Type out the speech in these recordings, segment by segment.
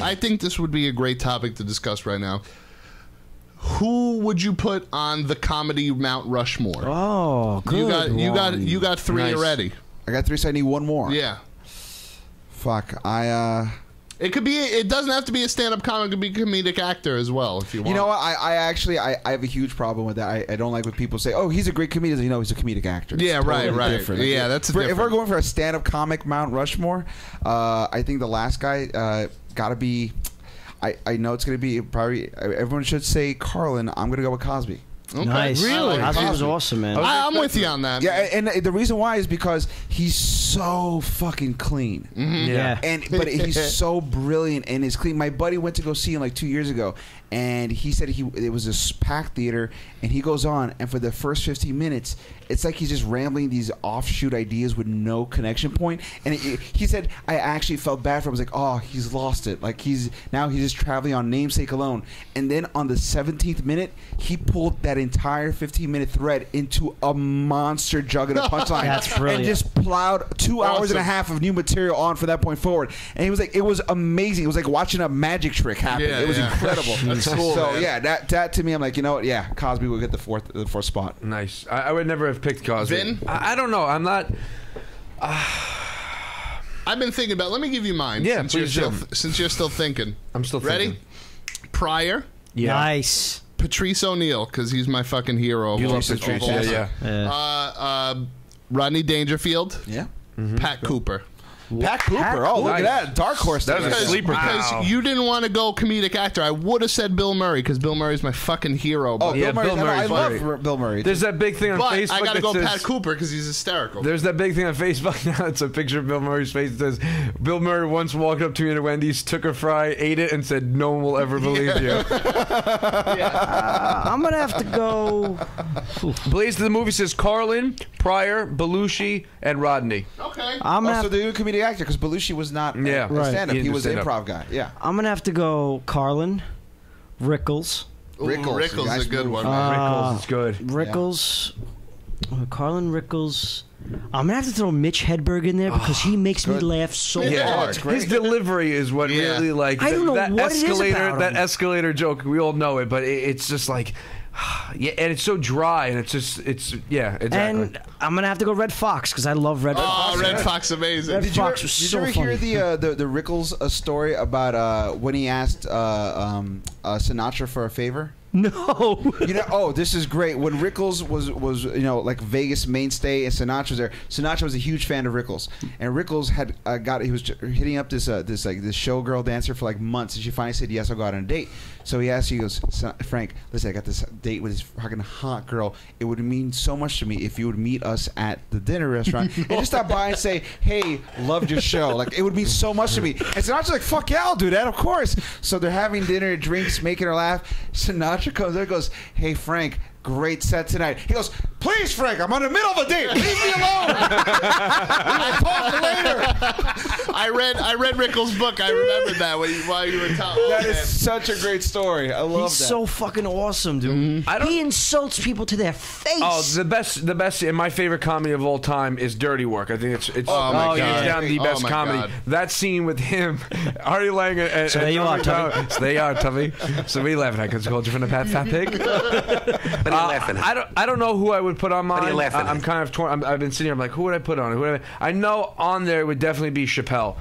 I think this would be a great topic to discuss right now. Who would you put on the comedy Mount Rushmore? Oh, good. You got three already. I got three, so I need one more. Yeah. Fuck. It could be. It doesn't have to be a stand-up comic. It could be a comedic actor as well, if you want. You know what? I actually have a huge problem with that. I don't like when people say, "Oh, he's a great comedian." You know, he's a comedic actor. Yeah, it's totally right. different. Yeah, that's different. If we're going for a stand-up comic Mount Rushmore, I think the last guy got to be. I know it's going to be probably. Everyone should say Carlin. I'm going to go with Cosby. Okay. Nice. Really? Cosby was awesome, man. I'm with you on that. Yeah, and the reason why is because he's so fucking clean. Mm-hmm. Yeah. But he's so brilliant and is clean. My buddy went to go see him like 2 years ago, and he said it was a packed theater, and he goes on, and for the first 15 minutes, it's like he's just rambling these offshoot ideas with no connection point. And he said, I actually felt bad for him. I was like, oh, he's lost it. Like he's just traveling on namesake alone. And then on the 17th minute, he pulled that entire 15-minute thread into a monster juggernaut punchline. That's brilliant. And just plowed 2 hours and a half of new material on for that point forward. And he was like, it was amazing. It was like watching a magic trick happen. Yeah, it was incredible. That's cool. So man. yeah, that to me, I'm like, you know what? Yeah, Cosby will get the fourth spot. Nice. I would never have picked Cosby. Vin? I don't know. I'm not. I've been thinking about. Let me give you mine. Yeah, since you're still thinking. I'm still ready. thinking. Pryor. Yeah. Nice. Patrice O'Neal, because he's my fucking hero. You love Patrice, yeah. Rodney Dangerfield. Yeah. Pat Cooper. Pat Cooper. Oh, look at that. Dark horse. That was a sleeper. Because you didn't want to go comedic actor. I would have said Bill Murray, because Bill Murray's my fucking hero. Oh, Yeah, Bill Murray. I Murray's love Bill Murray. There's that big thing on but Facebook. I got to go that Pat says- Cooper, because he's hysterical. There's that big thing on Facebook now. It's a picture of Bill Murray's face. It says, Bill Murray once walked up to me at Wendy's, took a fry, ate it, and said, no one will ever believe you. I'm going to have to go... Blaze to the movie says Carlin, Pryor, Belushi, and Rodney. Okay. Also, the new comedic actor, because Belushi was not Yeah. a stand-up. He He was an stand-up. improv guy. Yeah. I'm going to have to go Carlin, Rickles. Rickles is a good one. Rickles is good. Rickles. Carlin, Rickles. I'm going to have to throw Mitch Hedberg in there because he makes me laugh so hard. His delivery is what really like I don't know that what it is escalator about that him. escalator joke. We all know it, but it's just like yeah, and it's so dry, and it's yeah, exactly. And I'm going to have to go Red Fox because I love Red Fox. Oh, Red Fox, amazing. Red Fox was so Did you ever hear the Rickles story about when he asked Sinatra for a favor? No. You know, oh, this is great. When Rickles was you know, like Vegas mainstay and Sinatra was there, Sinatra was a huge fan of Rickles, and Rickles had he was hitting up this showgirl dancer for like months, and she finally said yes, I'll go out on a date. So he asked, he goes, Frank, listen, I got this date with this fucking hot girl. It would mean so much to me if you would meet us at the dinner restaurant and just stop by and say, hey, loved your show. Like, it would mean so much to me. And Sinatra's like, fuck yeah, I'll do that, of course. So they're having dinner, drinks, making her laugh. Sinatra comes there and goes, hey, Frank, great set tonight. He goes, please, Frank, I'm in the middle of a date. Leave me alone. We'll talk later. I read Rickles' book. I remembered that while you were talking. That is such a great story. I love He's that. so fucking awesome, dude. He insults people to their face. Oh, the best, and my favorite comedy of all time is Dirty Work. I think it's Oh, my God. hands down the best my comedy. God. That scene with him, Artie Lang, and So there you are, Tubby. So there you are, Tubby. So we laughing at because called you from the fat pig. What are you laughing at? I don't know who I would put on mine. What are you laughing at? I'm kind of torn. I've been sitting here. I'm like, who would I put on? I know on there would definitely be Chappelle.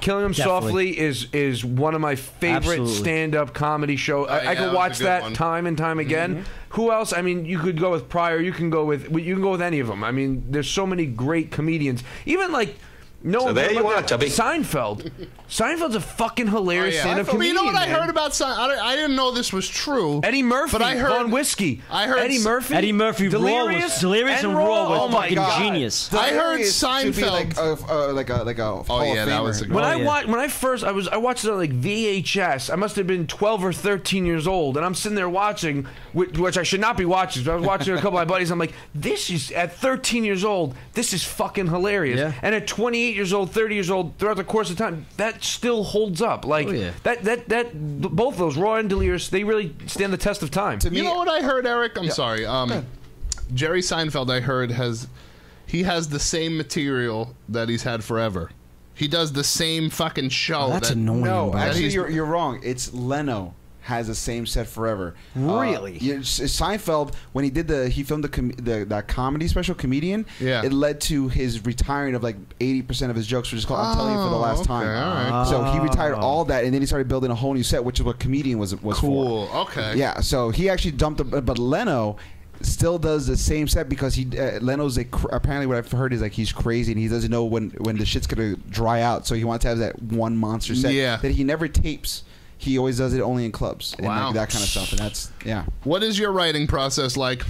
Killing Him Softly is one of my favorite stand-up comedy shows. I could watch that time and time again. Who else? I mean, you could go with Pryor. You can go with any of them. I mean, there's so many great comedians. Even like. No, so there you are, Tubby. Seinfeld. Seinfeld's a fucking hilarious stand-up But comedian. you know what I man. heard about Seinfeld? I didn't know this was true. Eddie Murphy, but I heard on whiskey. I heard Eddie Murphy. Eddie Murphy, Delirious and Raw was fucking genius. I heard Delirious should be Seinfeld. like a Oh yeah, that was a good When one. I watched it on like VHS. I must have been 12 or 13 years old, and I'm sitting there watching, which I should not be watching. But I was watching with a couple of my buddies. I'm like, this is at 13 years old. This is fucking hilarious. Yeah. And at 28 years old, 30 years old, throughout the course of time, that still holds up. Like that both of those, Raw and Delirious, they really stand the test of time. You know what I heard, Eric? I'm sorry. Jerry Seinfeld, I heard, has the same material that he's had forever. He does the same fucking show. Oh, that's annoying. No, bro. actually, you're wrong. It's Leno has the same set forever. Really? Seinfeld, when he filmed that comedy special, Comedian. Yeah. It led to his retiring of like 80% of his jokes, which is called "I'm telling you for the last time." All right. So he retired all that, and then he started building a whole new set, which is what Comedian was cool. for. Okay. Yeah. So he actually dumped, but Leno still does the same set because Leno's apparently what I've heard is like he's crazy and he doesn't know when the shit's gonna dry out, so he wants to have that one monster set that he never tapes. He always does it only in clubs and like that kind of stuff, and that's What is your writing process like?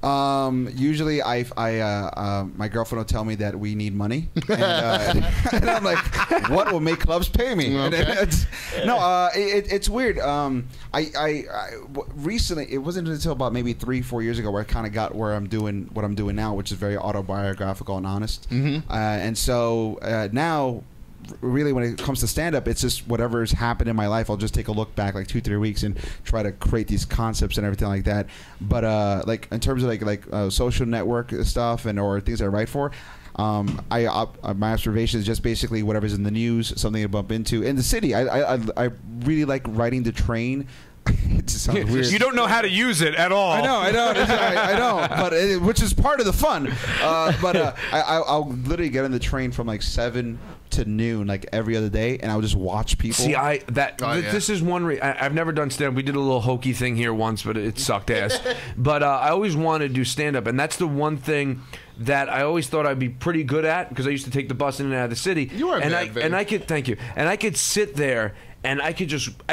Usually my girlfriend will tell me that we need money, and I'm like, what will make clubs pay me? Okay. It's weird. Recently, it wasn't until about maybe 3-4 years ago where I kind of got where I'm doing what I'm doing now, which is very autobiographical and honest. And so now, really, when it comes to stand-up, it's just whatever's happened in my life. I'll just take a look back like 2-3 weeks and try to create these concepts and everything like that. But like in terms of like social network stuff or things I write for, my observation is just basically whatever's in the news, something to bump into in the city. I really like riding the train. It just sounds weird. You don't know how to use it at all. I know, I know, but which is part of the fun. I'll literally get on the train from like 7 to noon, like every other day, and I'll just watch people. See, this is one. I've never done stand-up. We did a little hokey thing here once, but it sucked ass. But I always wanted to do stand-up, and that's the one thing that I always thought I'd be pretty good at because I used to take the bus in and out of the city. You are and I could thank you, and I could sit there. And I could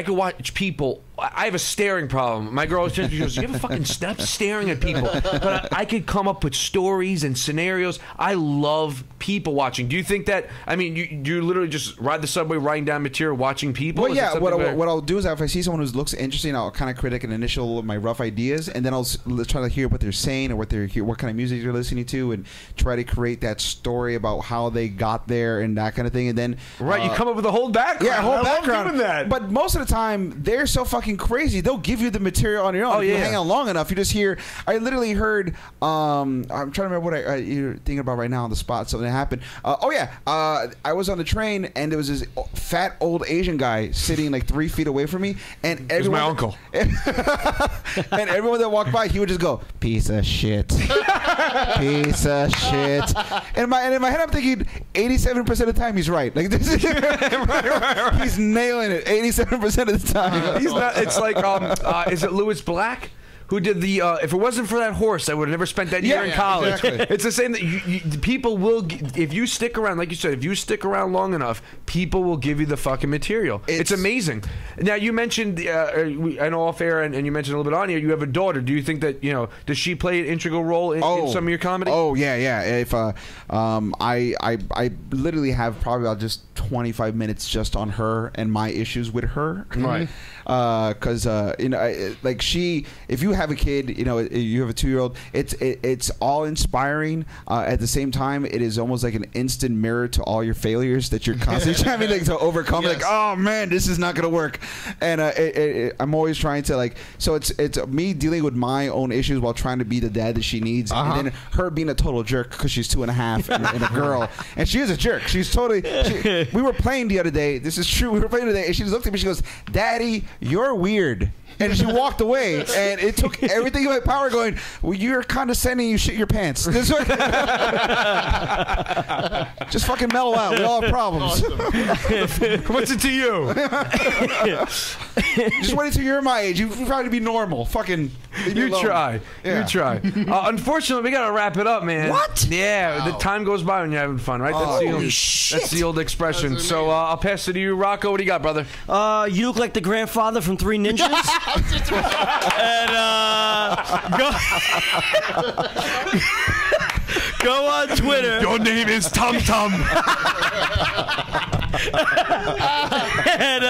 watch people. I have a staring problem. My girl always goes, "You have a fucking stop staring at people." But I could come up with stories and scenarios. I love people watching. Do you think that? I mean, you literally just ride the subway, writing down material, watching people. Well, yeah. What I'll do is if I see someone who looks interesting, I'll kind of critique an initial my rough ideas, and then I'll try to hear what they're saying or what kind of music they're listening to, and try to create that story about how they got there and that kind of thing. And then you come up with a whole background. Yeah, a whole background. That. But most of the time, they're so fucking crazy. They'll give you the material on your own. If you hang on long enough, you just hear. I literally heard. I'm trying to remember what you're thinking about right now on the spot. Something that happened. I was on the train and there was this fat old Asian guy sitting like 3 feet away from me, and everyone. My uncle. And everyone that walked by, he would just go, "Piece of shit, piece of shit." And in my head, I'm thinking, 87% of the time he's right. Like this is right. He's nailing it 87% of the time. He's not. It's like is it Lewis Black? Who did the? If it wasn't for that horse, I would have never spent that year in college. Exactly. It's the same. That people will, if you stick around, like you said, if you stick around long enough, people will give you the fucking material. It's amazing. Now you mentioned, I know off air, and you mentioned a little bit on here. You have a daughter. Do you think that does she play an integral role in some of your comedy? Oh yeah. If I literally have probably about just 25 minutes just on her and my issues with her. Right. Because like if you have a kid, you have a 2-year-old, it's all inspiring. At the same time, it is almost like an instant mirror to all your failures that you're constantly trying to overcome. Yes. Like, oh man, this is not gonna work. And I'm always trying to so it's me dealing with my own issues while trying to be the dad that she needs, and then her being a total jerk because she's 2.5 and a girl, and she is a jerk. She's totally. We were playing the other day. This is true. We were playing today, and she just looked at me. She goes, "Daddy, you're weird." And she walked away, and it took everything in my power going, "Well, you're condescending, you shit your pants." Just fucking mellow out. We all have problems. Awesome. What's it to you? Just wait until you're my age. You probably be normal. Fucking You try. Yeah. You try. Unfortunately, we got to wrap it up, man. What? Yeah, the time goes by when you're having fun, right? That's the old expression. So I'll pass it to you, Rocco. What do you got, brother? You look like the grandfather from Three Ninjas. And go on Twitter. Your name is Tum Tum. And